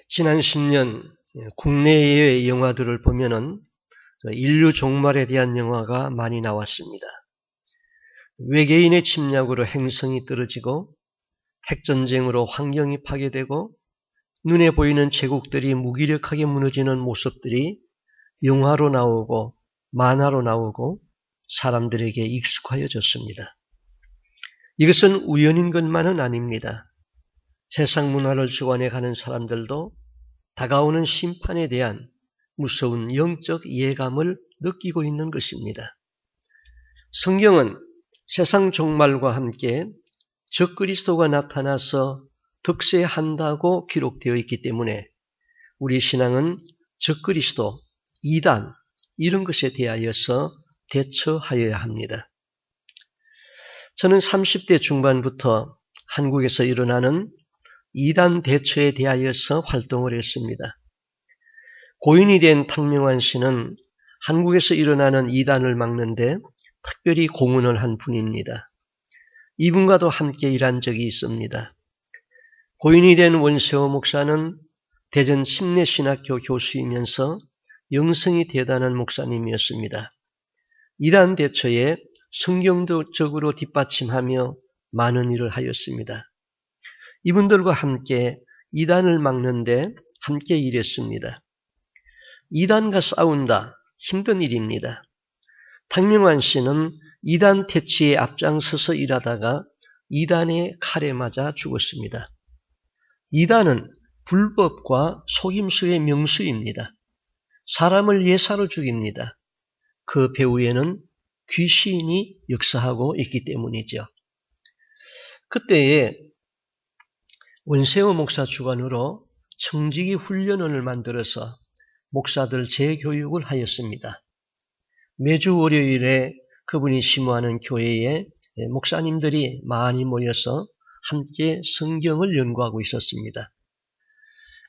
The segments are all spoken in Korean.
지난 10년 국내외의 영화들을 보면은 인류 종말에 대한 영화가 많이 나왔습니다. 외계인의 침략으로 행성이 떨어지고 핵전쟁으로 환경이 파괴되고 눈에 보이는 제국들이 무기력하게 무너지는 모습들이 영화로 나오고 만화로 나오고 사람들에게 익숙해졌습니다. 이것은 우연인 것만은 아닙니다. 세상 문화를 주관해 가는 사람들도 다가오는 심판에 대한 무서운 영적 예감을 느끼고 있는 것입니다. 성경은 세상 종말과 함께 적그리스도가 나타나서 득세한다고 기록되어 있기 때문에 우리 신앙은 적그리스도, 이단 이런 것에 대하여서 대처하여야 합니다. 저는 30대 중반부터 한국에서 일어나는 이단 대처에 대하여서 활동을 했습니다. 고인이 된 탕명환 씨는 한국에서 일어나는 이단을 막는데 특별히 공헌을 한 분입니다. 이분과도 함께 일한 적이 있습니다. 고인이 된 원세호 목사는 대전 침례신학교 교수이면서 영성이 대단한 목사님이었습니다. 이단 대처에 성경적으로 뒷받침하며 많은 일을 하였습니다. 이분들과 함께 이단을 막는데 함께 일했습니다. 이단과 싸운다, 힘든 일입니다. 탕명환 씨는 이단 퇴치에 앞장서서 일하다가 이단의 칼에 맞아 죽었습니다. 이단은 불법과 속임수의 명수입니다. 사람을 예사로 죽입니다. 그 배후에는 귀신이 역사하고 있기 때문이죠. 그때에 원세호 목사 주관으로 청지기 훈련원을 만들어서 목사들 재교육을 하였습니다. 매주 월요일에 그분이 심호하는 교회에 목사님들이 많이 모여서 함께 성경을 연구하고 있었습니다.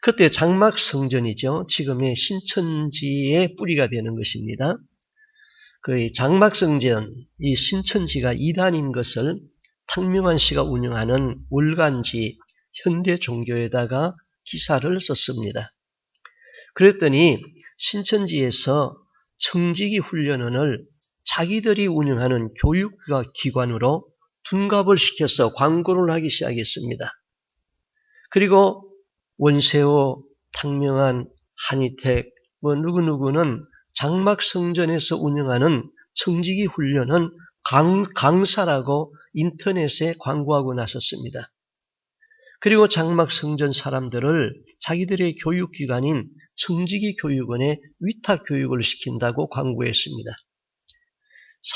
그때 장막성전이죠. 지금의 신천지의 뿌리가 되는 것입니다. 그 장막성전, 이 신천지가 이단인 것을 탕명환 씨가 운영하는 월간지 현대종교에다가 기사를 썼습니다. 그랬더니 신천지에서 청지기 훈련원을 자기들이 운영하는 교육기관으로 둔갑을 시켜서 광고를 하기 시작했습니다. 그리고 원세호, 탕명환, 한희택, 누구누구는 장막성전에서 운영하는 청지기 훈련은 강사라고 인터넷에 광고하고 나섰습니다. 그리고 장막성전 사람들을 자기들의 교육기관인 청지기 교육원에 위탁교육을 시킨다고 광고했습니다.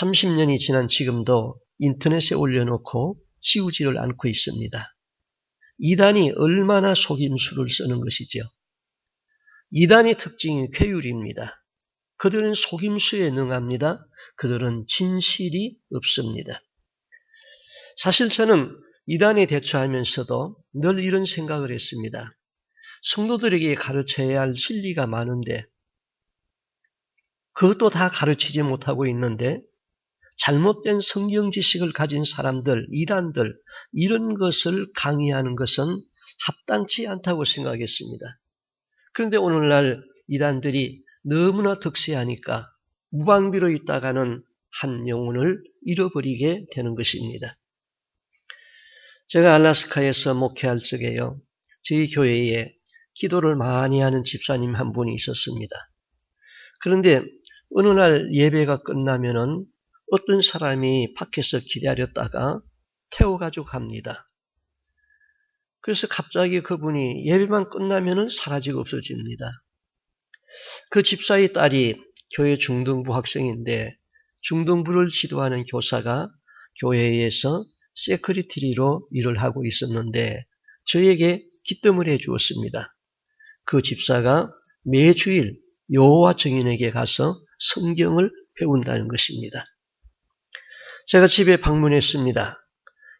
30년이 지난 지금도 인터넷에 올려놓고 지우지를 않고 있습니다. 이단이 얼마나 속임수를 쓰는 것이죠. 이단의 특징이 괴율입니다. 그들은 속임수에 능합니다. 그들은 진실이 없습니다. 사실 저는 이단에 대처하면서도 늘 이런 생각을 했습니다. 성도들에게 가르쳐야 할 진리가 많은데 그것도 다 가르치지 못하고 있는데 잘못된 성경 지식을 가진 사람들, 이단들 이런 것을 강의하는 것은 합당치 않다고 생각했습니다. 그런데 오늘날 이단들이 너무나 득세하니까 무방비로 있다가는 한 영혼을 잃어버리게 되는 것입니다. 제가 알래스카에서 목회할 적에요. 저희 교회에 기도를 많이 하는 집사님 한 분이 있었습니다. 그런데 어느 날 예배가 끝나면은 어떤 사람이 밖에서 기다렸다가 태워가지고 갑니다. 그래서 갑자기 그분이 예배만 끝나면은 사라지고 없어집니다. 그 집사의 딸이 교회 중등부 학생인데 중등부를 지도하는 교사가 교회에서 세크리티리로 일을 하고 있었는데 저에게 기뜸을 해 주었습니다. 그 집사가 매주일 여호와 증인에게 가서 성경을 배운다는 것입니다. 제가 집에 방문했습니다.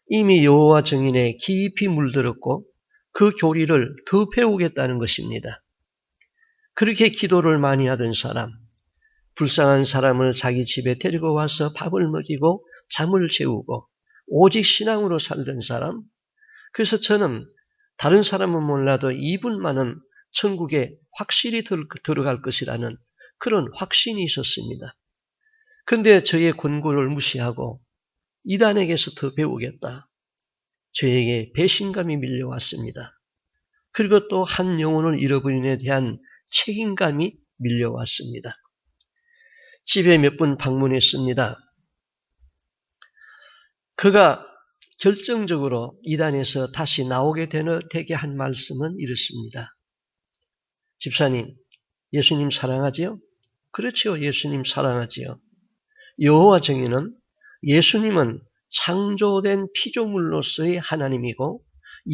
이미 여호와 증인에 깊이 물들었고 그 교리를 더 배우겠다는 것입니다. 그렇게 기도를 많이 하던 사람, 불쌍한 사람을 자기 집에 데리고 와서 밥을 먹이고 잠을 재우고 오직 신앙으로 살던 사람, 그래서 저는 다른 사람은 몰라도 이분만은 천국에 확실히 들어갈 것이라는 그런 확신이 있었습니다. 그런데 저의 권고를 무시하고 이단에게서 더 배우겠다. 저에게 배신감이 밀려왔습니다. 그리고 또 한 영혼을 잃어버린 데 대한 책임감이 밀려왔습니다. 집에 몇 번 방문했습니다. 그가 결정적으로 이단에서 다시 나오게 되게 한 말씀은 이렇습니다. 집사님, 예수님 사랑하지요? 그렇지요, 예수님 사랑하지요. 여호와 정의는 예수님은 창조된 피조물로서의 하나님이고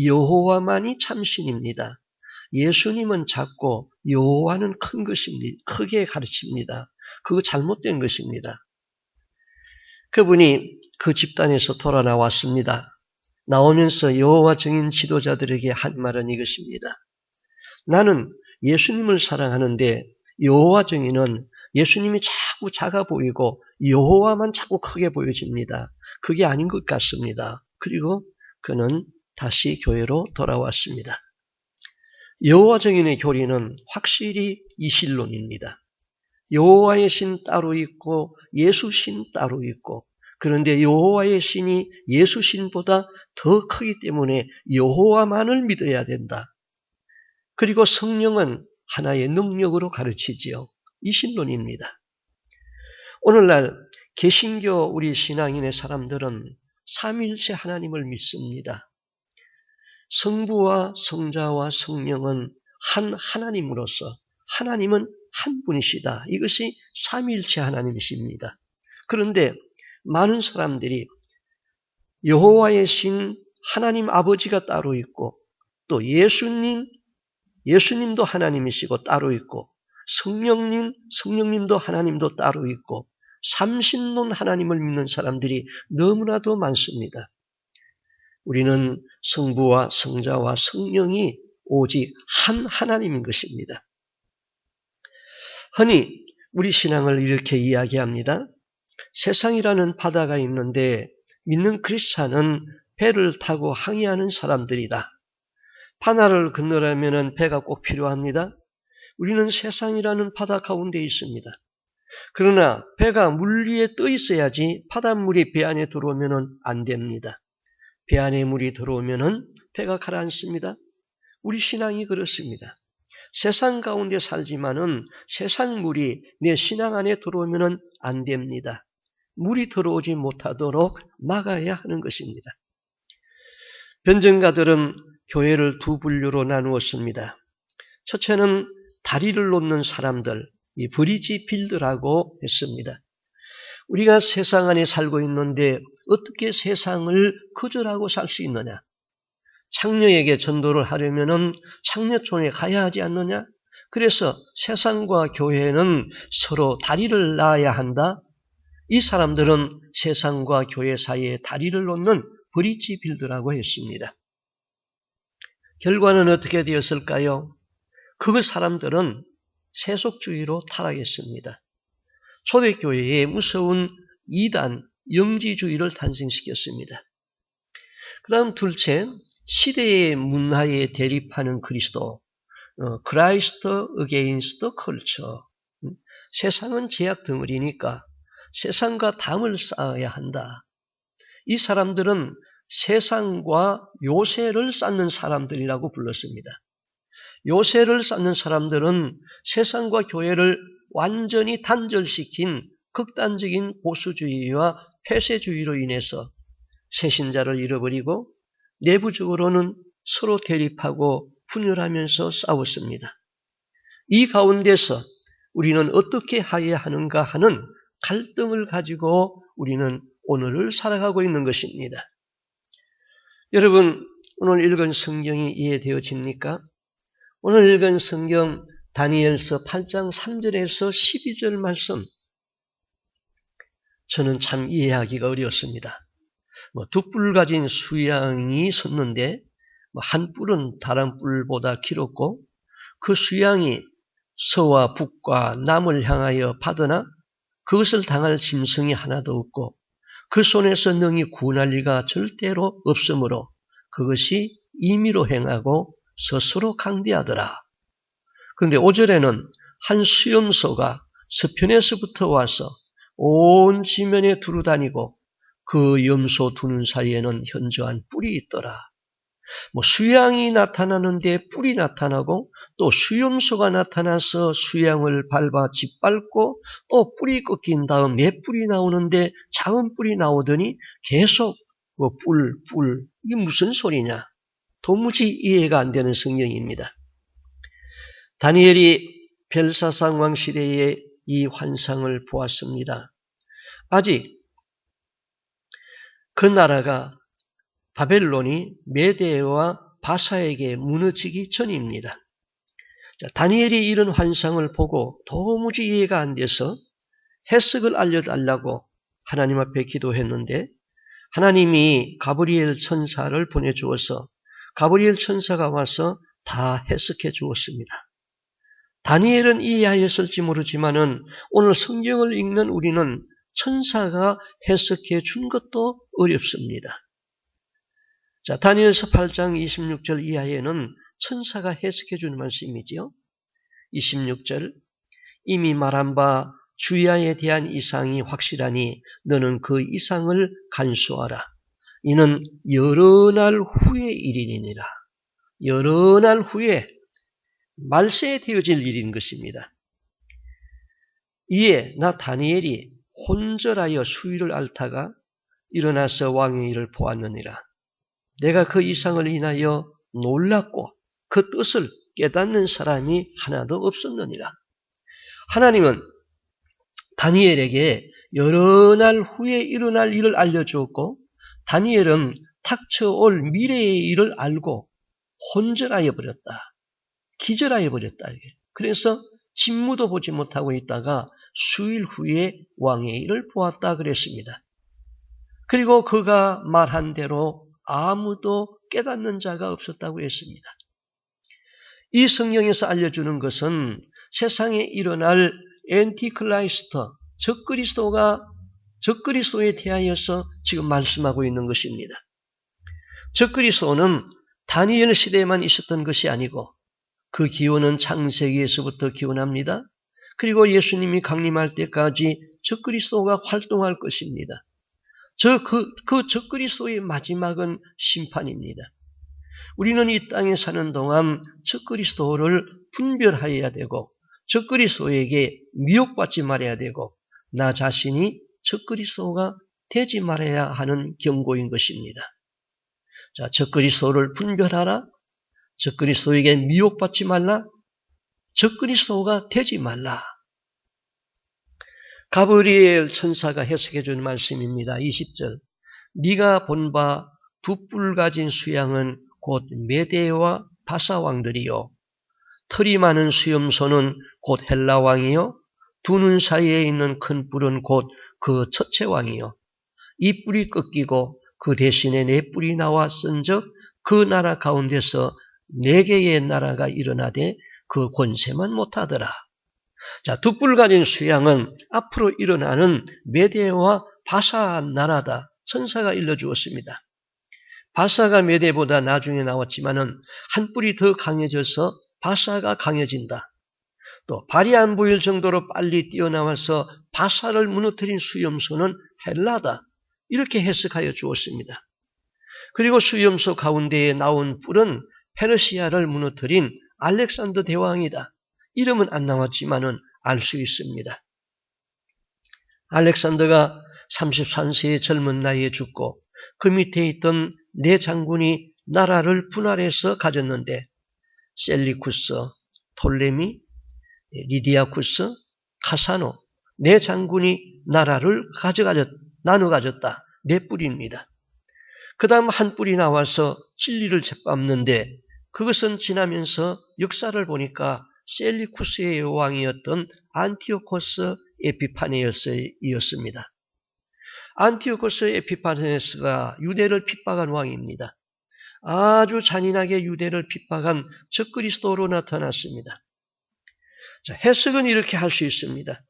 여호와만이 참신입니다. 예수님은 작고 여호와는 큰 것입니다. 크게 가르칩니다. 그거 잘못된 것입니다. 그분이 그 집단에서 돌아 나왔습니다. 나오면서 여호와 증인 지도자들에게 한 말은 이것입니다. 나는 예수님을 사랑하는데 여호와 증인은 예수님이 자꾸 작아 보이고 여호와만 자꾸 크게 보여집니다. 그게 아닌 것 같습니다. 그리고 그는 다시 교회로 돌아왔습니다. 여호와 증인의 교리는 확실히 이신론입니다. 여호와의 신 따로 있고 예수 신 따로 있고, 그런데 여호와의 신이 예수 신보다 더 크기 때문에 여호와만을 믿어야 된다. 그리고 성령은 하나의 능력으로 가르치지요. 이신론입니다. 오늘날 개신교 우리 신앙인의 사람들은 삼위일체 하나님을 믿습니다. 성부와 성자와 성령은 한 하나님으로서 하나님은 한 분이시다. 이것이 삼위일체 하나님이십니다. 그런데 많은 사람들이 여호와의 신 하나님 아버지가 따로 있고 또 예수님도 하나님이시고 따로 있고 성령님도 하나님도 따로 있고 삼신론 하나님을 믿는 사람들이 너무나도 많습니다. 우리는 성부와 성자와 성령이 오직 한 하나님인 것입니다. 흔히 우리 신앙을 이렇게 이야기합니다. 세상이라는 바다가 있는데 믿는 크리스찬은 배를 타고 항해하는 사람들이다. 바다를 건너려면 배가 꼭 필요합니다. 우리는 세상이라는 바다 가운데 있습니다. 그러나 배가 물 위에 떠 있어야지 바닷물이 배 안에 들어오면 안 됩니다. 배 안에 물이 들어오면 배가 가라앉습니다. 우리 신앙이 그렇습니다. 세상 가운데 살지만은 세상 물이 내 신앙 안에 들어오면 안 됩니다. 물이 들어오지 못하도록 막아야 하는 것입니다. 변증가들은 교회를 두 분류로 나누었습니다. 첫째는 다리를 놓는 사람들, 이 브리지 빌드라고 했습니다. 우리가 세상 안에 살고 있는데 어떻게 세상을 거절하고 살 수 있느냐? 창녀에게 전도를 하려면 창녀촌에 가야 하지 않느냐? 그래서 세상과 교회는 서로 다리를 놔야 한다. 이 사람들은 세상과 교회 사이에 다리를 놓는 브리지 빌드라고 했습니다. 결과는 어떻게 되었을까요? 그 사람들은 세속주의로 타락했습니다. 초대교회에 무서운 이단, 영지주의를 탄생시켰습니다. 그 다음 둘째, 시대의 문화에 대립하는 그리스도, Christ against culture. 세상은 제약 덩어리니까 세상과 담을 쌓아야 한다. 이 사람들은 세상과 요새를 쌓는 사람들이라고 불렀습니다. 요새를 쌓는 사람들은 세상과 교회를 완전히 단절시킨 극단적인 보수주의와 폐쇄주의로 인해서 새신자를 잃어버리고 내부적으로는 서로 대립하고 분열하면서 싸웠습니다. 이 가운데서 우리는 어떻게 해야 하는가 하는 갈등을 가지고 우리는 오늘을 살아가고 있는 것입니다. 여러분, 오늘 읽은 성경이 이해되어집니까? 오늘 읽은 성경 다니엘서 8장 3절에서 12절 말씀, 저는 참 이해하기가 어려웠습니다. 두 뿔 가진 수양이 섰는데 한 뿔은 다른 뿔보다 길었고 그 수양이 서와 북과 남을 향하여 받으나 그것을 당할 짐승이 하나도 없고 그 손에서 능히 구원할 리가 절대로 없으므로 그것이 임의로 행하고 스스로 강대하더라. 그런데 5절에는 한 수염소가 서편에서부터 와서 온 지면에 두루다니고 그 염소 두는 사이에는 현저한 뿔이 있더라. 수양이 나타나는데 뿔이 나타나고 또 수염소가 나타나서 수양을 밟아 짓밟고 또 뿔이 꺾인 다음 네 뿔이 나오는데 작은 뿔이 나오더니 계속 뿔 이게 무슨 소리냐? 도무지 이해가 안 되는 성경입니다. 다니엘이 벨사상 왕 시대에 이 환상을 보았습니다. 아직 그 나라가 바벨론이 메대와 바사에게 무너지기 전입니다. 다니엘이 이런 환상을 보고 도무지 이해가 안 돼서 해석을 알려달라고 하나님 앞에 기도했는데 하나님이 가브리엘 천사를 보내주어서 가브리엘 천사가 와서 다 해석해 주었습니다. 다니엘은 이해하였을지 모르지만은 오늘 성경을 읽는 우리는 천사가 해석해 준 것도 어렵습니다. 자, 다니엘서 8장 26절 이하에는 천사가 해석해 주는 말씀이지요. 26절 이미 말한 바 주야에 대한 이상이 확실하니 너는 그 이상을 간수하라. 이는 여러 날 후의 일이니라. 여러 날 후에 말세에 되어질 일인 것입니다. 이에 나 다니엘이 혼절하여 수위를 앓다가 일어나서 왕의 일을 보았느니라. 내가 그 이상을 인하여 놀랐고 그 뜻을 깨닫는 사람이 하나도 없었느니라. 하나님은 다니엘에게 여러 날 후에 일어날 일을 알려주었고 다니엘은 닥쳐올 미래의 일을 알고 혼절하여 버렸다. 기절하여 버렸다. 그래서 직무도 보지 못하고 있다가 수일 후에 왕의 일을 보았다 그랬습니다. 그리고 그가 말한 대로 아무도 깨닫는 자가 없었다고 했습니다. 이 성경에서 알려주는 것은 세상에 일어날 엔티클라이스트, 적그리스도에 대하여서 지금 말씀하고 있는 것입니다. 적그리스도는 다니엘 시대에만 있었던 것이 아니고 그 기원은 창세기에서부터 기원합니다. 그리고 예수님이 강림할 때까지 적그리스도가 활동할 것입니다. 그 적그리스도의 마지막은 심판입니다. 우리는 이 땅에 사는 동안 적그리스도를 분별하여야 되고 적그리스도에게 미혹받지 말아야 되고 나 자신이 적그리스도가 되지 말아야 하는 경고인 것입니다. 자, 적그리스도를 분별하라. 적그리스도에게 미혹받지 말라. 적그리스도가 되지 말라. 가브리엘 천사가 해석해 준 말씀입니다. 20절 네가 본 바 두 뿔 가진 수양은 곧 메대와 바사 왕들이요 털이 많은 수염소는 곧 헬라 왕이요 두 눈 사이에 있는 큰 뿔은 곧 그 첫째 왕이요 이 뿔이 꺾이고 그 대신에 네 뿔이 나와 쓴즉 그 나라 가운데서 네 개의 나라가 일어나되 그 권세만 못하더라. 자, 두 뿔 가진 수양은 앞으로 일어나는 메대와 바사 나라다. 천사가 일러주었습니다. 바사가 메대보다 나중에 나왔지만은 한 뿔이 더 강해져서 바사가 강해진다. 또 발이 안 보일 정도로 빨리 뛰어나와서 바사를 무너뜨린 수염소는 헬라다. 이렇게 해석하여 주었습니다. 그리고 수염소 가운데에 나온 뿔은 페르시아를 무너뜨린 알렉산더 대왕이다. 이름은 안 나왔지만은 알 수 있습니다. 알렉산더가 33세의 젊은 나이에 죽고 그 밑에 있던 네 장군이 나라를 분할해서 가졌는데 셀리쿠스, 톨레미, 리디아쿠스, 카사노 네 장군이 나라를 나눠 가졌다. 네 뿔입니다. 그 다음 한 뿔이 나와서 진리를 짓밟는데 그것은 지나면서 역사를 보니까 셀리쿠스의 왕이었던 안티오코스 에피파네스였습니다. 안티오코스 에피파네스가 유대를 핍박한 왕입니다. 아주 잔인하게 유대를 핍박한 적그리스도로 나타났습니다. 자, 해석은 이렇게 할 수 있습니다.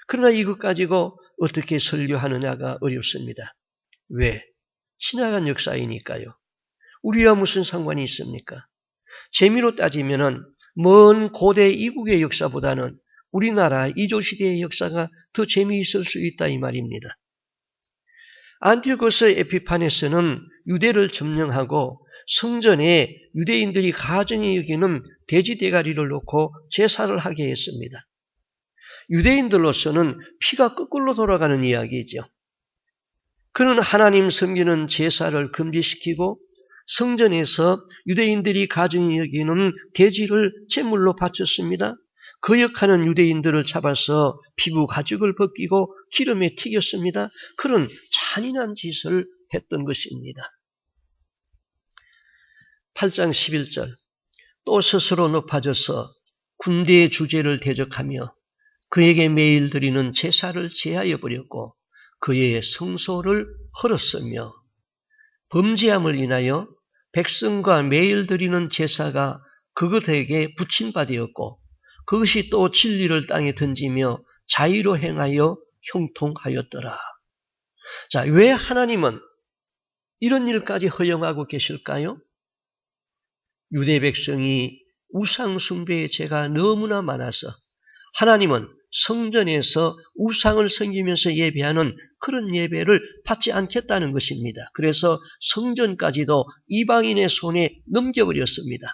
그러나 이것 가지고 어떻게 설교하느냐가 어렵습니다. 왜? 지나간 역사이니까요. 우리와 무슨 상관이 있습니까? 재미로 따지면은 먼 고대 이국의 역사보다는 우리나라 이조시대의 역사가 더 재미있을 수 있다 이 말입니다. 안티오코스 에피파네스는 유대를 점령하고 성전에 유대인들이 가증히 여기는 돼지 대가리를 놓고 제사를 하게 했습니다. 유대인들로서는 피가 거꾸로 돌아가는 이야기죠. 그는 하나님 섬기는 제사를 금지시키고 성전에서 유대인들이 가증히 여기는 돼지를 제물로 바쳤습니다. 거역하는 유대인들을 잡아서 피부 가죽을 벗기고 기름에 튀겼습니다. 그런 잔인한 짓을 했던 것입니다. 8장 11절 또 스스로 높아져서 군대의 주제를 대적하며 그에게 매일 드리는 제사를 제하여 버렸고 그의 성소를 헐었으며 범죄함을 인하여 백성과 매일 드리는 제사가 그것에게 붙임 바 되었고 그것이 또 진리를 땅에 던지며 자의로 행하여 형통하였더라. 자, 왜 하나님은 이런 일까지 허용하고 계실까요? 유대 백성이 우상 숭배의 죄가 너무나 많아서 하나님은 성전에서 우상을 섬기면서 예배하는 그런 예배를 받지 않겠다는 것입니다. 그래서 성전까지도 이방인의 손에 넘겨버렸습니다.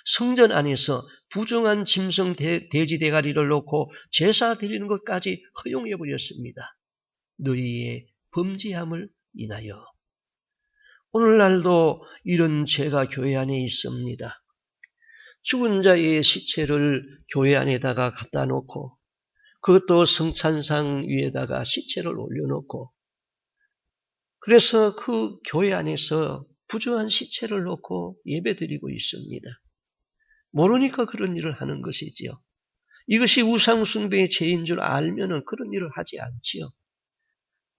성전 안에서 부정한 짐승 돼지 대가리를 놓고 제사 드리는 것까지 허용해버렸습니다. 너희의 범죄함을 인하여. 오늘날도 이런 죄가 교회 안에 있습니다. 죽은 자의 시체를 교회 안에다가 갖다 놓고 그것도 성찬상 위에다가 시체를 올려놓고 그래서 그 교회 안에서 부정한 시체를 놓고 예배드리고 있습니다. 모르니까 그런 일을 하는 것이지요. 이것이 우상숭배의 죄인 줄 알면은 그런 일을 하지 않지요.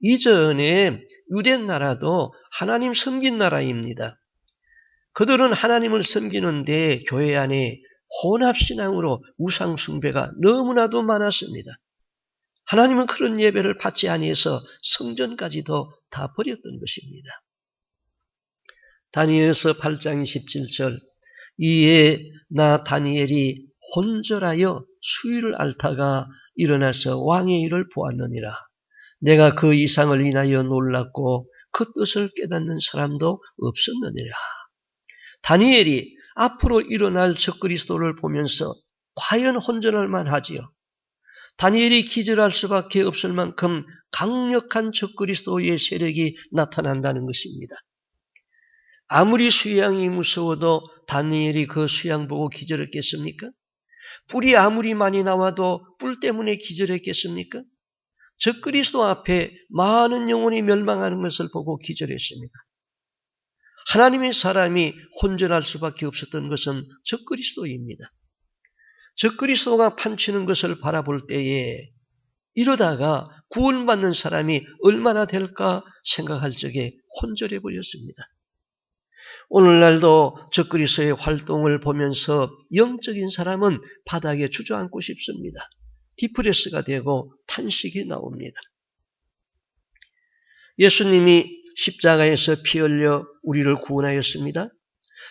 이전에 유대 나라도 하나님 섬긴 나라입니다. 그들은 하나님을 섬기는데 교회 안에 혼합신앙으로 우상숭배가 너무나도 많았습니다. 하나님은 그런 예배를 받지 아니해서 성전까지도 다 버렸던 것입니다. 다니엘서 8장 27절 이에 나 다니엘이 혼절하여 수위를 앓다가 일어나서 왕의 일을 보았느니라. 내가 그 이상을 인하여 놀랐고 그 뜻을 깨닫는 사람도 없었느니라. 다니엘이 앞으로 일어날 적그리스도를 보면서 과연 혼전할 만하지요. 다니엘이 기절할 수밖에 없을 만큼 강력한 적그리스도의 세력이 나타난다는 것입니다. 아무리 수양이 무서워도 다니엘이 그 수양 보고 기절했겠습니까? 뿔이 아무리 많이 나와도 뿔 때문에 기절했겠습니까? 적그리스도 앞에 많은 영혼이 멸망하는 것을 보고 기절했습니다. 하나님의 사람이 혼전할 수밖에 없었던 것은 적그리스도입니다. 적그리스도가 판치는 것을 바라볼 때에 이러다가 구원받는 사람이 얼마나 될까 생각할 적에 혼절해버렸습니다. 오늘날도 적그리스도의 활동을 보면서 영적인 사람은 바닥에 주저앉고 싶습니다. 디프레스가 되고 탄식이 나옵니다. 예수님이 십자가에서 피 흘려 우리를 구원하였습니다.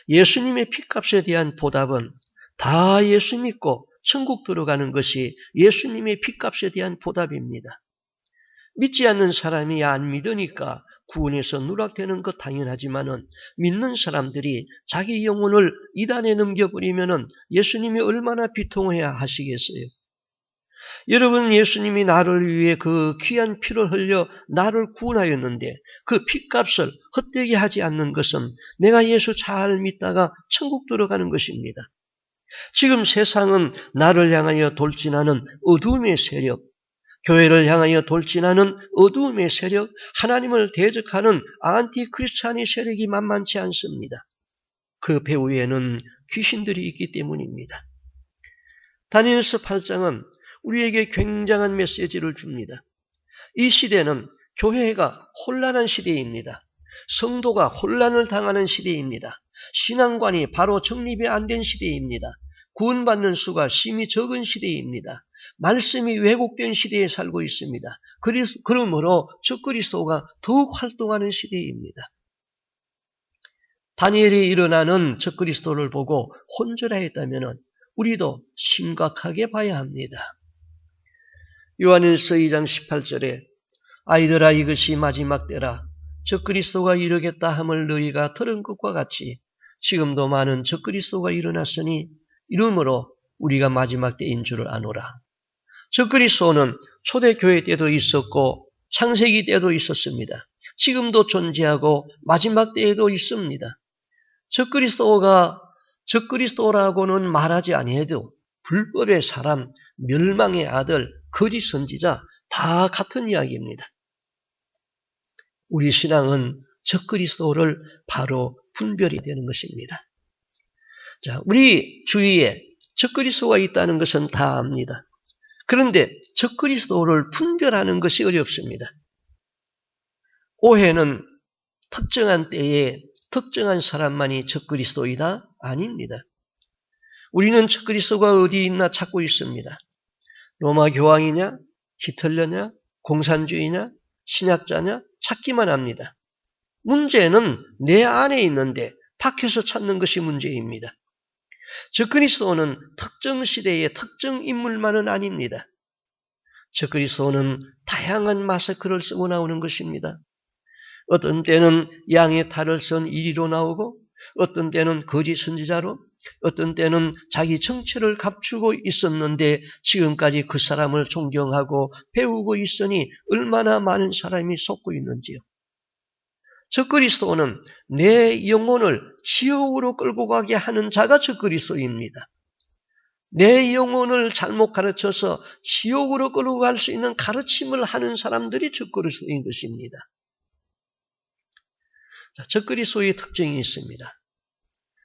예수님의 피값에 대한 보답은 다 예수 믿고 천국 들어가는 것이 예수님의 피값에 대한 보답입니다. 믿지 않는 사람이 안 믿으니까 구원에서 누락되는 것 당연하지만은 믿는 사람들이 자기 영혼을 이단에 넘겨버리면은 예수님이 얼마나 비통해야 하시겠어요? 여러분, 예수님이 나를 위해 그 귀한 피를 흘려 나를 구원하였는데 그 피값을 헛되게 하지 않는 것은 내가 예수 잘 믿다가 천국 들어가는 것입니다. 지금 세상은 나를 향하여 돌진하는 어두움의 세력, 교회를 향하여 돌진하는 어두움의 세력, 하나님을 대적하는 안티크리스찬의 세력이 만만치 않습니다. 그 배후에는 귀신들이 있기 때문입니다. 다니엘서 8장은 우리에게 굉장한 메시지를 줍니다. 이 시대는 교회가 혼란한 시대입니다. 성도가 혼란을 당하는 시대입니다. 신앙관이 바로 정립이 안 된 시대입니다. 구원받는 수가 심히 적은 시대입니다. 말씀이 왜곡된 시대에 살고 있습니다. 그러므로 적그리스도가 더욱 활동하는 시대입니다. 다니엘이 일어나는 적그리스도를 보고 혼절하였다면 우리도 심각하게 봐야 합니다. 요한일서 2장 18절에 아이들아 이것이 마지막 때라 적그리스도가 이르겠다 함을 너희가 들은 것과 같이 지금도 많은 적그리스도가 일어났으니 이러므로 우리가 마지막 때인 줄을 아노라. 적그리스도는 초대교회 때도 있었고 창세기 때도 있었습니다. 지금도 존재하고 마지막 때에도 있습니다. 적그리스도라고는 말하지 아니해도 불법의 사람, 멸망의 아들, 거짓 선지자 다 같은 이야기입니다. 우리 신앙은 적그리스도를 바로 분별해야 되는 것입니다. 자, 우리 주위에 적그리스도가 있다는 것은 다 압니다. 그런데 적그리스도를 분별하는 것이 어렵습니다. 오해는 특정한 때에 특정한 사람만이 적그리스도이다? 아닙니다. 우리는 적그리스도가 어디 있나 찾고 있습니다. 로마 교황이냐, 히틀러냐, 공산주의냐, 신약자냐 찾기만 합니다. 문제는 내 안에 있는데 밖에서 찾는 것이 문제입니다. 적그리스도는 특정 시대의 특정 인물만은 아닙니다. 적그리스도는 다양한 마스크를 쓰고 나오는 것입니다. 어떤 때는 양의 탈을 쓴 이리로 나오고 어떤 때는 거짓 선지자로 어떤 때는 자기 정체를 감추고 있었는데 지금까지 그 사람을 존경하고 배우고 있으니 얼마나 많은 사람이 속고 있는지요. 적그리스도는 내 영혼을 지옥으로 끌고 가게 하는 자가 적그리스도입니다. 내 영혼을 잘못 가르쳐서 지옥으로 끌고 갈 수 있는 가르침을 하는 사람들이 적그리스도인 것입니다. 적그리스도의 특징이 있습니다.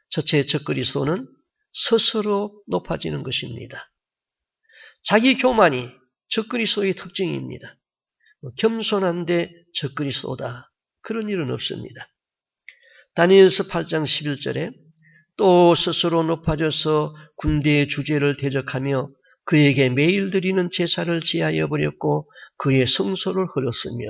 첫째, 적그리스도는 스스로 높아지는 것입니다. 자기 교만이 적그리스도의 특징입니다. 겸손한데 적그리스도다. 그런 일은 없습니다. 다니엘서 8장 11절에 또 스스로 높아져서 군대의 주제를 대적하며 그에게 매일 드리는 제사를 지하여 버렸고 그의 성소를 헐었으며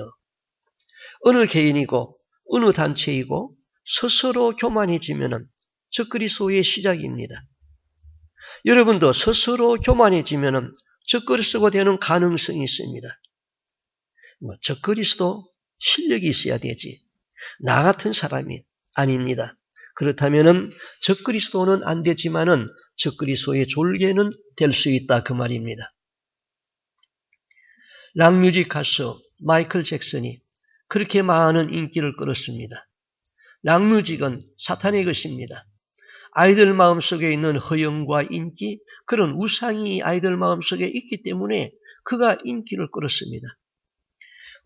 어느 개인이고 어느 단체이고 스스로 교만해지면 적그리스도의 시작입니다. 여러분도 스스로 교만해지면 적그리스도가 되는 가능성이 있습니다. 적그리스도 실력이 있어야 되지. 나 같은 사람이 아닙니다. 그렇다면 적그리스도는 안 되지만은 적그리스도의 졸개는 될 수 있다 그 말입니다. 락뮤직 가수 마이클 잭슨이 그렇게 많은 인기를 끌었습니다. 락뮤직은 사탄의 것입니다. 아이들 마음속에 있는 허영과 인기, 그런 우상이 아이들 마음속에 있기 때문에 그가 인기를 끌었습니다.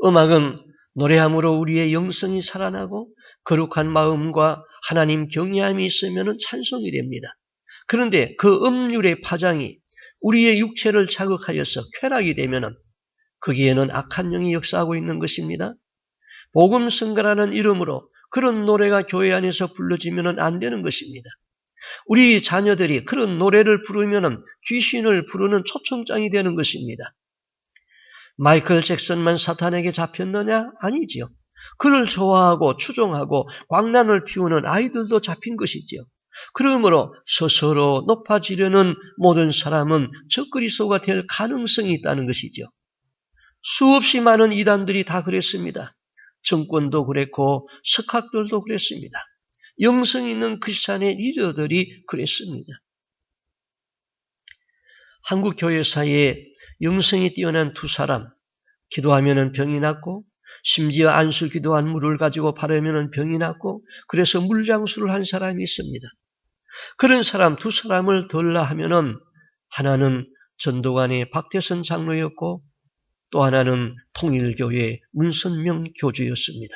음악은 노래함으로 우리의 영성이 살아나고 거룩한 마음과 하나님 경외함이 있으면 찬송이 됩니다. 그런데 그 음률의 파장이 우리의 육체를 자극하여서 쾌락이 되면 거기에는 악한 영이 역사하고 있는 것입니다. 복음성가라는 이름으로 그런 노래가 교회 안에서 불러지면 안 되는 것입니다. 우리 자녀들이 그런 노래를 부르면 귀신을 부르는 초청장이 되는 것입니다. 마이클 잭슨만 사탄에게 잡혔느냐? 아니지요. 그를 좋아하고 추종하고 광란을 피우는 아이들도 잡힌 것이지요. 그러므로 스스로 높아지려는 모든 사람은 적그리스도가 될 가능성이 있다는 것이죠. 수없이 많은 이단들이 다 그랬습니다. 정권도 그랬고 석학들도 그랬습니다. 영성 있는 크리스찬의 리더들이 그랬습니다. 한국 교회사에 영성이 뛰어난 두 사람, 기도하면 병이 낫고 심지어 안수 기도한 물을 가지고 바르면 병이 낫고 그래서 물장수를 한 사람이 있습니다. 그런 사람 두 사람을 덜라 하면은 하나는 전도관의 박태선 장로였고 또 하나는 통일교회 문선명 교주였습니다.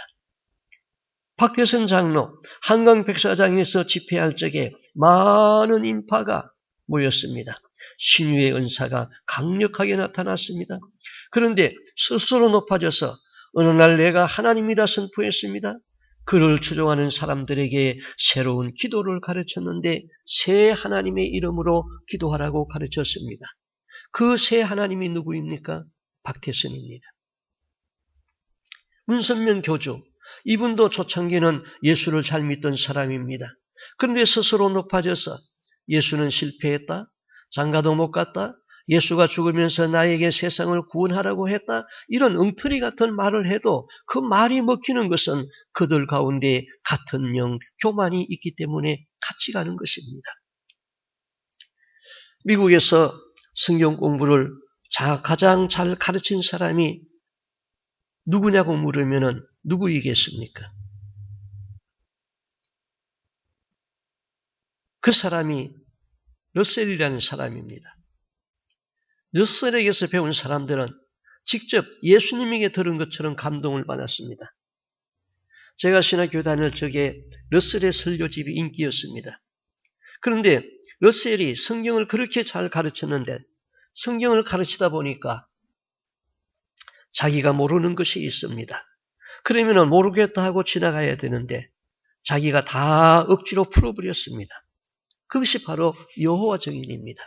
박태선 장로 한강 백사장에서 집회할 적에 많은 인파가 모였습니다. 신유의 은사가 강력하게 나타났습니다. 그런데 스스로 높아져서 어느 날 내가 하나님이다 선포했습니다. 그를 추종하는 사람들에게 새로운 기도를 가르쳤는데 새 하나님의 이름으로 기도하라고 가르쳤습니다. 그 새 하나님이 누구입니까? 박태선입니다. 문선명 교주 이분도 초창기는 예수를 잘 믿던 사람입니다. 그런데 스스로 높아져서 예수는 실패했다, 장가도 못 갔다, 예수가 죽으면서 나에게 세상을 구원하라고 했다, 이런 엉터리 같은 말을 해도 그 말이 먹히는 것은 그들 가운데 같은 영, 교만이 있기 때문에 같이 가는 것입니다. 미국에서 성경 공부를 가장 잘 가르친 사람이 누구냐고 물으면 누구이겠습니까? 그 사람이 러셀이라는 사람입니다. 러셀에게서 배운 사람들은 직접 예수님에게 들은 것처럼 감동을 받았습니다. 제가 신학교 다닐 적에 러셀의 설교집이 인기였습니다. 그런데 러셀이 성경을 그렇게 잘 가르쳤는데 성경을 가르치다 보니까 자기가 모르는 것이 있습니다. 그러면 모르겠다 하고 지나가야 되는데 자기가 다 억지로 풀어버렸습니다. 그것이 바로 여호와 증인입니다.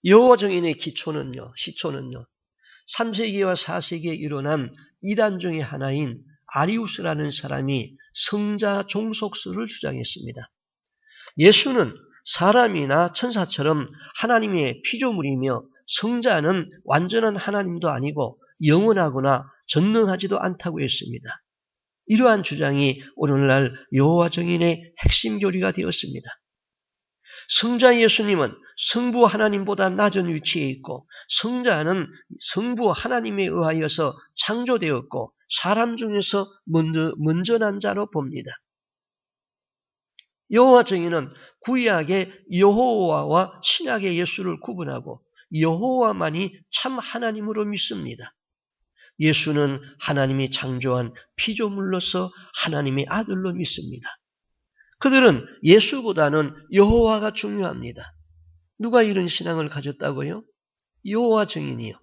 여호와 증인의 시초는요. 3세기와 4세기에 일어난 이단 중의 하나인 아리우스라는 사람이 성자 종속수를 주장했습니다. 예수는 사람이나 천사처럼 하나님의 피조물이며 성자는 완전한 하나님도 아니고 영원하거나 전능하지도 않다고 했습니다. 이러한 주장이 오늘날 여호와 증인의 핵심 교리가 되었습니다. 성자 예수님은 성부 하나님보다 낮은 위치에 있고 성자는 성부 하나님에 의하여서 창조되었고 사람 중에서 먼저 난 자로 봅니다. 여호와 증인은 구약의 여호와와 신약의 예수를 구분하고 여호와만이 참 하나님으로 믿습니다. 예수는 하나님이 창조한 피조물로서 하나님의 아들로 믿습니다. 그들은 예수보다는 여호와가 중요합니다. 누가 이런 신앙을 가졌다고요? 여호와 증인이요.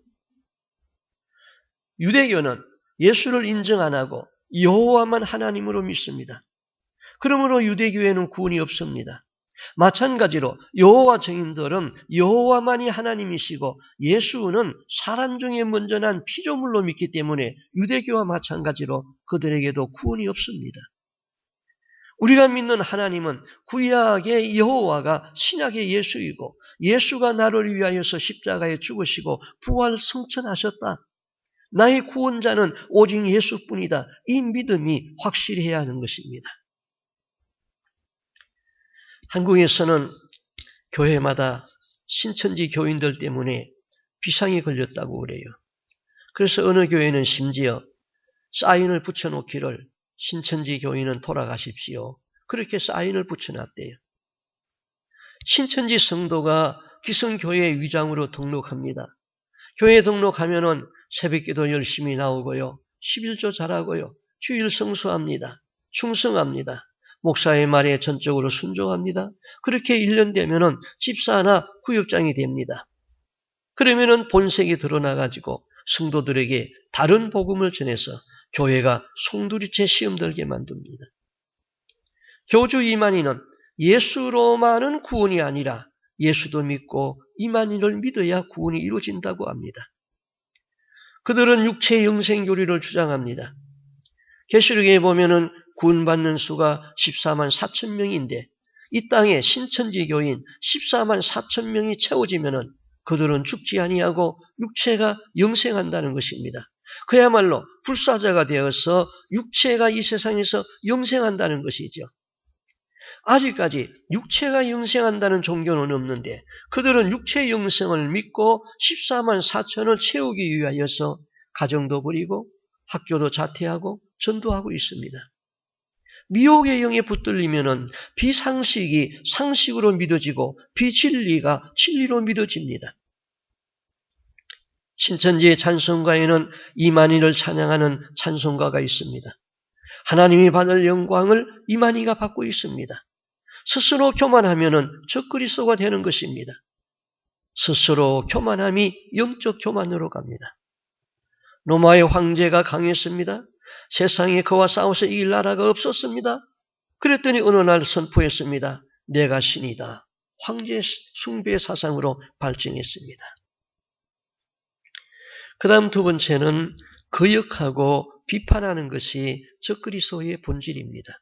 유대교는 예수를 인정 안 하고 여호와만 하나님으로 믿습니다. 그러므로 유대교에는 구원이 없습니다. 마찬가지로 여호와 증인들은 여호와만이 하나님이시고 예수는 사람 중에 먼저 난 피조물로 믿기 때문에 유대교와 마찬가지로 그들에게도 구원이 없습니다. 우리가 믿는 하나님은 구약의 여호와가 신약의 예수이고 예수가 나를 위하여서 십자가에 죽으시고 부활 승천하셨다. 나의 구원자는 오직 예수뿐이다. 이 믿음이 확실해야 하는 것입니다. 한국에서는 교회마다 신천지 교인들 때문에 비상이 걸렸다고 그래요. 그래서 어느 교회는 심지어 사인을 붙여놓기를 신천지 교인은 돌아가십시오. 그렇게 사인을 붙여놨대요. 신천지 성도가 기성교회 위장으로 등록합니다. 교회 등록하면은 새벽기도 열심히 나오고요. 11조 잘하고요. 주일 성수합니다. 충성합니다. 목사의 말에 전적으로 순종합니다. 그렇게 1년 되면은 집사나 구역장이 됩니다. 그러면은 본색이 드러나가지고 성도들에게 다른 복음을 전해서 교회가 송두리째 시험 들게 만듭니다. 교주 이만희는 예수로만은 구원이 아니라 예수도 믿고 이만희를 믿어야 구원이 이루어진다고 합니다. 그들은 육체 영생 교리를 주장합니다. 계시록에 보면은 구원받는 수가 14만 4천 명인데 이 땅에 신천지 교인 14만 4천 명이 채워지면은 그들은 죽지 아니하고 육체가 영생한다는 것입니다. 그야말로 불사자가 되어서 육체가 이 세상에서 영생한다는 것이죠. 아직까지 육체가 영생한다는 종교는 없는데 그들은 육체 영생을 믿고 14만 4천을 채우기 위하여서 가정도 버리고 학교도 자퇴하고 전도하고 있습니다. 미혹의 영에 붙들리면은 비상식이 상식으로 믿어지고 비진리가 진리로 믿어집니다. 신천지의 찬송가에는 이만희를 찬양하는 찬송가가 있습니다. 하나님이 받을 영광을 이만희가 받고 있습니다. 스스로 교만하면은 적그리스도가 되는 것입니다. 스스로 교만함이 영적 교만으로 갑니다. 로마의 황제가 강했습니다. 세상에 그와 싸워서 이길 나라가 없었습니다. 그랬더니 어느 날 선포했습니다. 내가 신이다. 황제 숭배 사상으로 발전했습니다. 그 다음 두 번째는 거역하고 비판하는 것이 적그리스도의 본질입니다.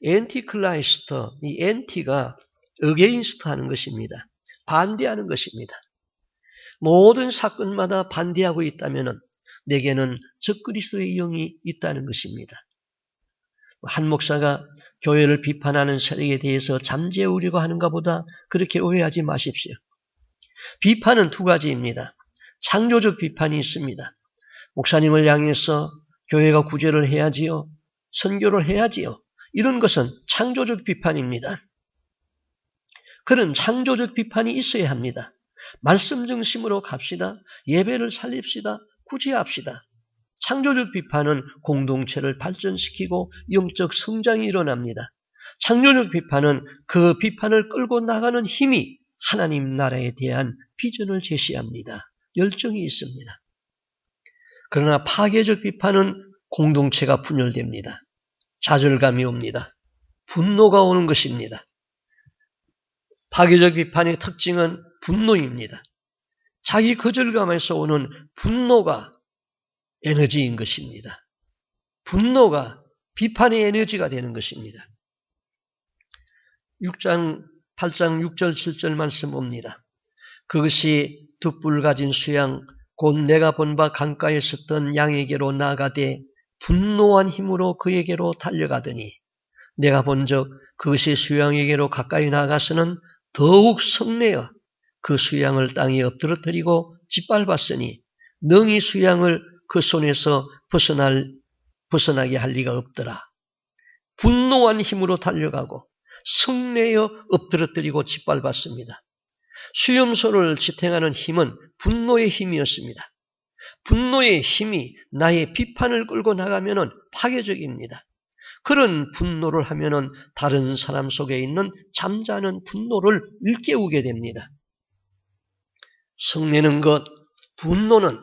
앤티클라이스트, 이 앤티가 어게인스트 하는 것입니다. 반대하는 것입니다. 모든 사건마다 반대하고 있다면 내게는 적그리스도의 영이 있다는 것입니다. 한 목사가 교회를 비판하는 세력에 대해서 잠재우려고 하는가 보다 그렇게 오해하지 마십시오. 비판은 두 가지입니다. 창조적 비판이 있습니다. 목사님을 향해서 교회가 구제를 해야지요. 선교를 해야지요. 이런 것은 창조적 비판입니다. 그런 창조적 비판이 있어야 합니다. 말씀 중심으로 갑시다. 예배를 살립시다. 구제합시다. 창조적 비판은 공동체를 발전시키고 영적 성장이 일어납니다. 창조적 비판은 그 비판을 끌고 나가는 힘이 하나님 나라에 대한 비전을 제시합니다. 열정이 있습니다. 그러나 파괴적 비판은 공동체가 분열됩니다. 좌절감이 옵니다. 분노가 오는 것입니다. 파괴적 비판의 특징은 분노입니다. 자기 거절감에서 오는 분노가 에너지인 것입니다. 분노가 비판의 에너지가 되는 것입니다. 8장 6절 7절 말씀 봅니다. 그것이 두 뿔 가진 수양 곧 내가 본 바 강가에 섰던 양에게로 나아가되 분노한 힘으로 그에게로 달려가더니 내가 본즉 그것이 수양에게로 가까이 나아가서는 더욱 성내어 그 수양을 땅에 엎드러뜨리고 짓밟았으니 능히 수양을 그 손에서 벗어나게 할 리가 없더라. 분노한 힘으로 달려가고 성내어 엎드러뜨리고 짓밟았습니다. 수염소를 지탱하는 힘은 분노의 힘이었습니다. 분노의 힘이 나의 비판을 끌고 나가면 파괴적입니다. 그런 분노를 하면 다른 사람 속에 있는 잠자는 분노를 일깨우게 됩니다. 성내는 것, 분노는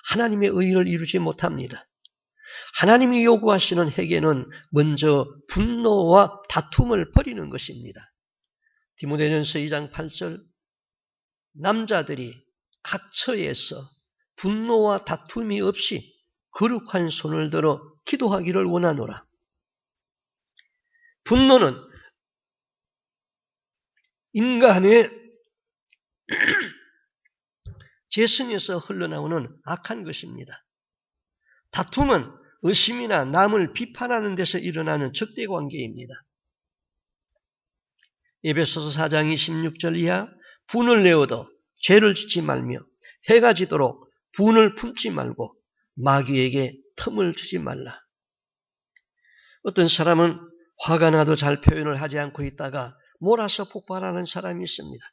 하나님의 의를 이루지 못합니다. 하나님이 요구하시는 회개는 먼저 분노와 다툼을 버리는 것입니다. 디모데전서 2장 8절 남자들이 각 처에서 분노와 다툼이 없이 거룩한 손을 들어 기도하기를 원하노라. 분노는 인간의 재성에서 흘러나오는 악한 것입니다. 다툼은 의심이나 남을 비판하는 데서 일어나는 적대관계입니다. 에베소서 4장 26절 이하 분을 내어도 죄를 짓지 말며 해가 지도록 분을 품지 말고 마귀에게 틈을 주지 말라. 어떤 사람은 화가 나도 잘 표현을 하지 않고 있다가 몰아서 폭발하는 사람이 있습니다.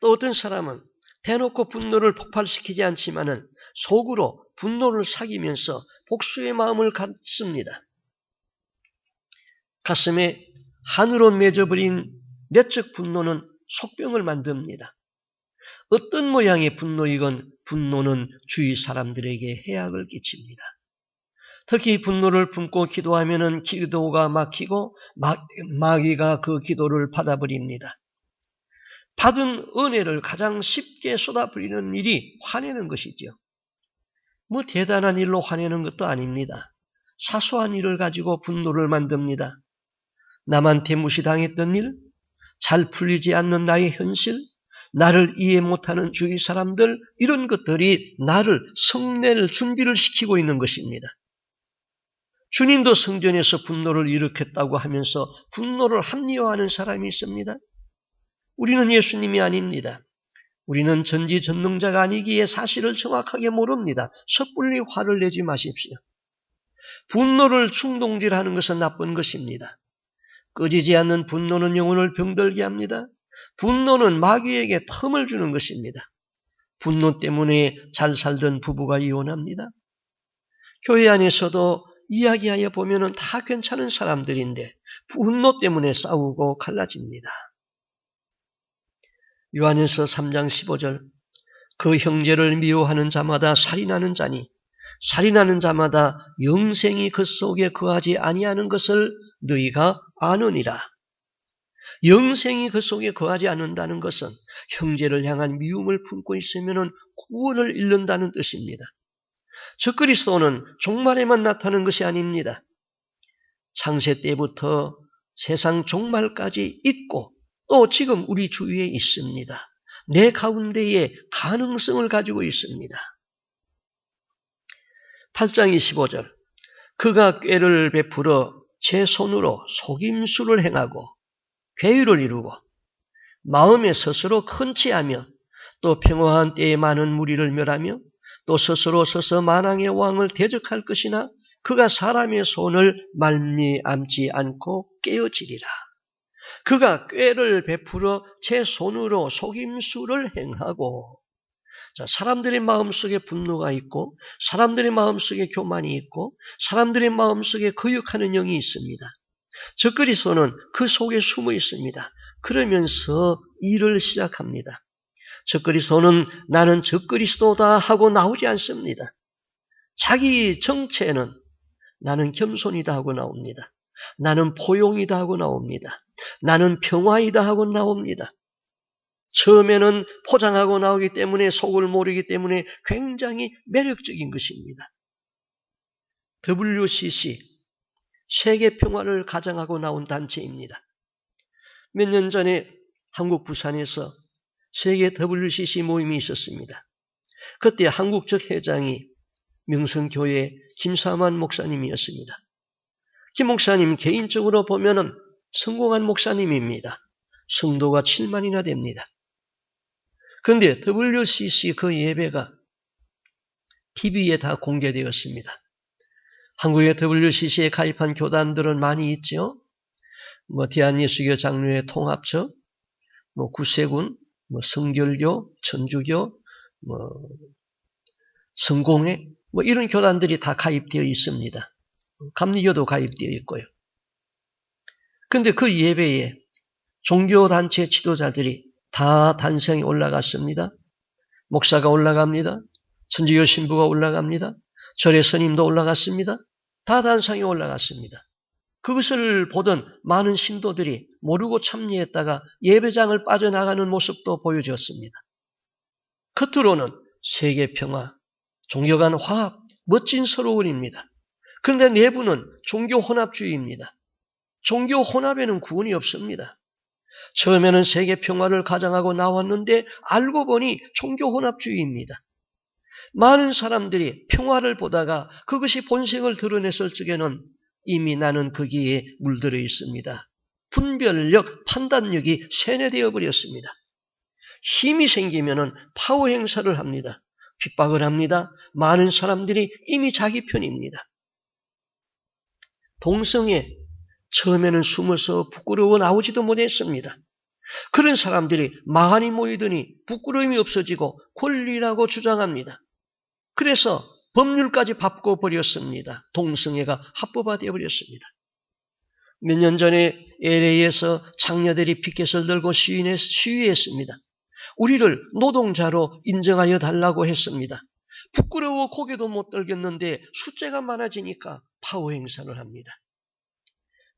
또 어떤 사람은 대놓고 분노를 폭발시키지 않지만은 속으로 분노를 사귀면서 복수의 마음을 갖습니다. 가슴에 한으로 맺어버린 내적 분노는 속병을 만듭니다. 어떤 모양의 분노이건 분노는 주위 사람들에게 해악을 끼칩니다. 특히 분노를 품고 기도하면 기도가 막히고 마귀가 그 기도를 받아버립니다. 받은 은혜를 가장 쉽게 쏟아부리는 일이 화내는 것이죠. 뭐 대단한 일로 화내는 것도 아닙니다. 사소한 일을 가지고 분노를 만듭니다. 남한테 무시당했던 일, 잘 풀리지 않는 나의 현실, 나를 이해 못하는 주위 사람들, 이런 것들이 나를 성낼 준비를 시키고 있는 것입니다. 주님도 성전에서 분노를 일으켰다고 하면서 분노를 합리화하는 사람이 있습니다. 우리는 예수님이 아닙니다. 우리는 전지전능자가 아니기에 사실을 정확하게 모릅니다. 섣불리 화를 내지 마십시오. 분노를 충동질하는 것은 나쁜 것입니다. 꺼지지 않는 분노는 영혼을 병들게 합니다. 분노는 마귀에게 틈을 주는 것입니다. 분노 때문에 잘 살던 부부가 이혼합니다. 교회 안에서도 이야기하여 보면 다 괜찮은 사람들인데 분노 때문에 싸우고 갈라집니다. 요한일서 3장 15절 그 형제를 미워하는 자마다 살인하는 자니 살인하는 자마다 영생이 그 속에 거하지 아니하는 것을 너희가 아느니라. 영생이 그 속에 거하지 않는다는 것은 형제를 향한 미움을 품고 있으면 구원을 잃는다는 뜻입니다. 적그리스도는 종말에만 나타나는 것이 아닙니다. 창세 때부터 세상 종말까지 있고 또 지금 우리 주위에 있습니다. 내 가운데에 가능성을 가지고 있습니다. 8장 25절 그가 꾀를 베풀어 제 손으로 속임수를 행하고 괴유를 이루고 마음에 스스로 큰치하며 또 평화한 때에 많은 무리를 멸하며 또 스스로 서서 만왕의 왕을 대적할 것이나 그가 사람의 손을 말미암지 않고 깨어지리라. 그가 꾀를 베풀어 제 손으로 속임수를 행하고 자, 사람들의 마음속에 분노가 있고 사람들의 마음속에 교만이 있고 사람들의 마음속에 거역하는 영이 있습니다. 적그리스도는 그 속에 숨어 있습니다. 그러면서 일을 시작합니다. 적그리스도는 나는 적그리스도다 하고 나오지 않습니다. 자기 정체는 나는 겸손이다 하고 나옵니다. 나는 포용이다 하고 나옵니다. 나는 평화이다 하고 나옵니다. 처음에는 포장하고 나오기 때문에 속을 모르기 때문에 굉장히 매력적인 것입니다. WCC, 세계 평화를 가장하고 나온 단체입니다. 몇 년 전에 한국 부산에서 세계 WCC 모임이 있었습니다. 그때 한국 측 회장이 명성교회 김사만 목사님이었습니다. 김 목사님 개인적으로 보면은 성공한 목사님입니다. 성도가 7만이나 됩니다. 그런데 WCC 그 예배가 TV에 다 공개되었습니다. 한국의 WCC에 가입한 교단들은 많이 있죠. 대한예수교 장로회 통합처, 구세군, 성결교, 천주교, 성공회, 이런 교단들이 다 가입되어 있습니다. 감리교도 가입되어 있고요. 그런데 그 예배에 종교단체 지도자들이 다 단상에 올라갔습니다. 목사가 올라갑니다. 천주교 신부가 올라갑니다. 절의 스님도 올라갔습니다. 다 단상에 올라갔습니다. 그것을 보던 많은 신도들이 모르고 참여했다가 예배장을 빠져나가는 모습도 보여줬습니다. 겉으로는 세계 평화, 종교 간 화합, 멋진 서로원입니다. 그런데 내부는 종교 혼합주의입니다. 종교 혼합에는 구원이 없습니다. 처음에는 세계 평화를 가장하고 나왔는데 알고 보니 종교 혼합주의입니다. 많은 사람들이 평화를 보다가 그것이 본색을 드러냈을 적에는 이미 나는 거기에 물들어 있습니다. 분별력, 판단력이 세뇌되어 버렸습니다. 힘이 생기면은 파워 행사를 합니다. 핍박을 합니다. 많은 사람들이 이미 자기 편입니다. 동성애 처음에는 숨어서 부끄러워 나오지도 못했습니다. 그런 사람들이 많이 모이더니 부끄러움이 없어지고 권리라고 주장합니다. 그래서 법률까지 바꿔버렸습니다. 동성애가 합법화되어 버렸습니다. 몇 년 전에 LA에서 장녀들이 피켓을 들고 시위했습니다. 우리를 노동자로 인정하여 달라고 했습니다. 부끄러워 고개도 못 들겠는데 숫자가 많아지니까 파워 행사를 합니다.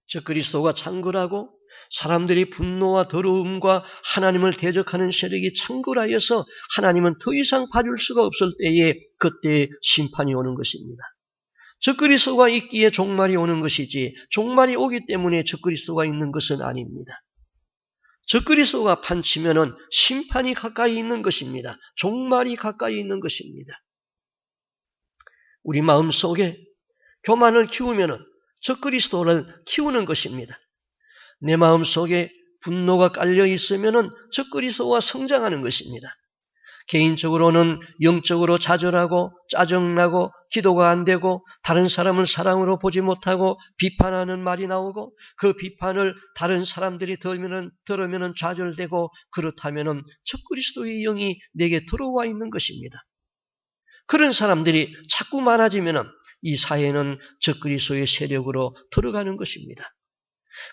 적그리스도가 창궐하고 사람들이 분노와 더러움과 하나님을 대적하는 세력이 창궐하여서 하나님은 더 이상 봐줄 수가 없을 때에 그때 심판이 오는 것입니다. 적그리스도가 있기에 종말이 오는 것이지 종말이 오기 때문에 적그리스도가 있는 것은 아닙니다. 적그리스도가 판치면은 심판이 가까이 있는 것입니다. 종말이 가까이 있는 것입니다. 우리 마음속에 교만을 키우면은 적그리스도를 키우는 것입니다. 내 마음속에 분노가 깔려 있으면은 적그리스도가 성장하는 것입니다. 개인적으로는 영적으로 좌절하고 짜증나고 기도가 안 되고 다른 사람을 사랑으로 보지 못하고 비판하는 말이 나오고 그 비판을 다른 사람들이 들으면은 좌절되고 그렇다면은 적그리스도의 영이 내게 들어와 있는 것입니다. 그런 사람들이 자꾸 많아지면은 이 사회는 적그리스도의 세력으로 들어가는 것입니다.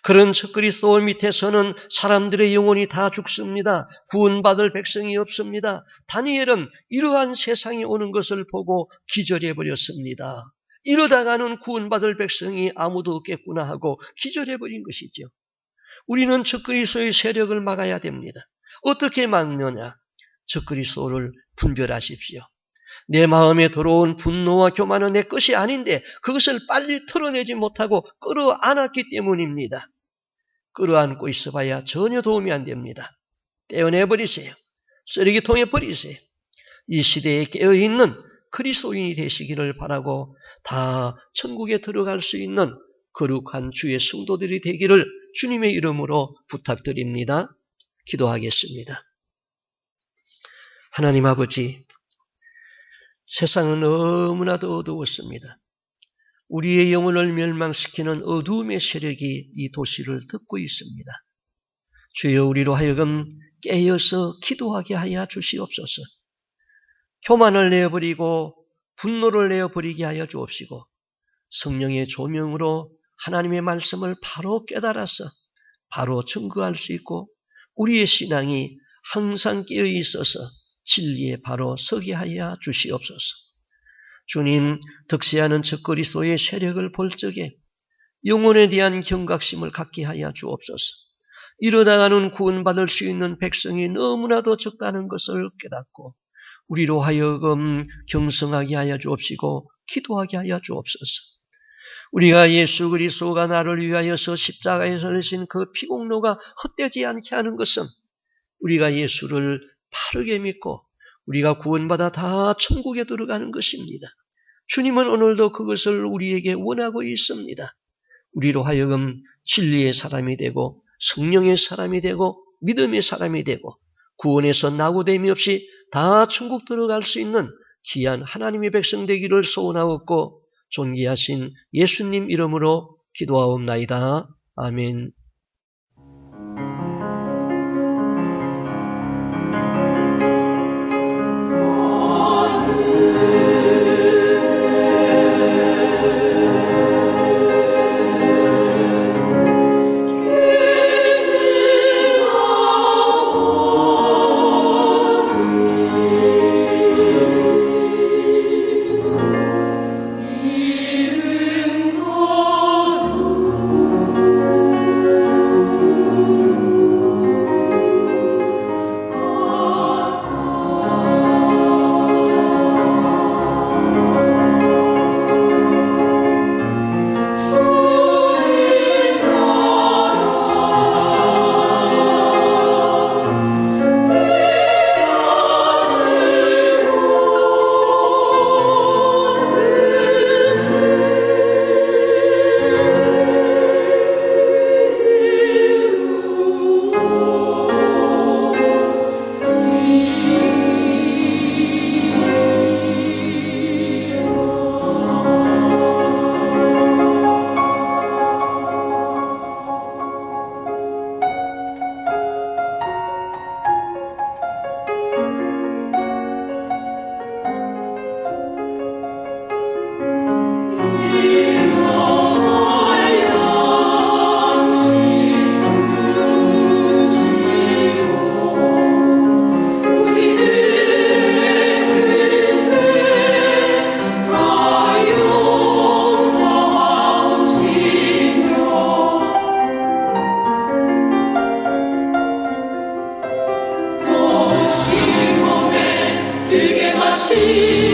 그런 적그리스도 밑에서는 사람들의 영혼이 다 죽습니다. 구원받을 백성이 없습니다. 다니엘은 이러한 세상이 오는 것을 보고 기절해버렸습니다. 이러다가는 구원받을 백성이 아무도 없겠구나 하고 기절해버린 것이죠. 우리는 적그리스도의 세력을 막아야 됩니다. 어떻게 막느냐? 적그리스도를 분별하십시오. 내 마음에 들어온 분노와 교만은 내 것이 아닌데 그것을 빨리 털어내지 못하고 끌어안았기 때문입니다. 끌어안고 있어봐야 전혀 도움이 안 됩니다. 떼어내버리세요. 쓰레기통에 버리세요. 이 시대에 깨어있는 그리스도인이 되시기를 바라고 다 천국에 들어갈 수 있는 거룩한 주의 성도들이 되기를 주님의 이름으로 부탁드립니다. 기도하겠습니다. 하나님 아버지, 세상은 너무나도 어두웠습니다. 우리의 영혼을 멸망시키는 어두움의 세력이 이 도시를 덮고 있습니다. 주여, 우리로 하여금 깨어서 기도하게 하여 주시옵소서. 교만을 내어버리고 분노를 내어버리게 하여 주옵시고 성령의 조명으로 하나님의 말씀을 바로 깨달아서 바로 증거할 수 있고 우리의 신앙이 항상 깨어 있어서 진리에 바로 서게 하여 주시옵소서. 주님, 득세하는 저 그리스도의 세력을 볼 적에 영혼에 대한 경각심을 갖게 하여 주옵소서. 이러다가는 구원받을 수 있는 백성이 너무나도 적다는 것을 깨닫고 우리로 하여금 경성하게 하여 주옵시고 기도하게 하여 주옵소서. 우리가 예수 그리스도가 나를 위하여서 십자가에서 흘리신 그 피공로가 헛되지 않게 하는 것은 우리가 예수를 바르게 믿고 우리가 구원받아 다 천국에 들어가는 것입니다. 주님은 오늘도 그것을 우리에게 원하고 있습니다. 우리로 하여금 진리의 사람이 되고 성령의 사람이 되고 믿음의 사람이 되고 구원에서 낙오됨이 없이 다 천국 들어갈 수 있는 귀한 하나님의 백성 되기를 소원하옵고 존귀하신 예수님 이름으로 기도하옵나이다. 아멘. 시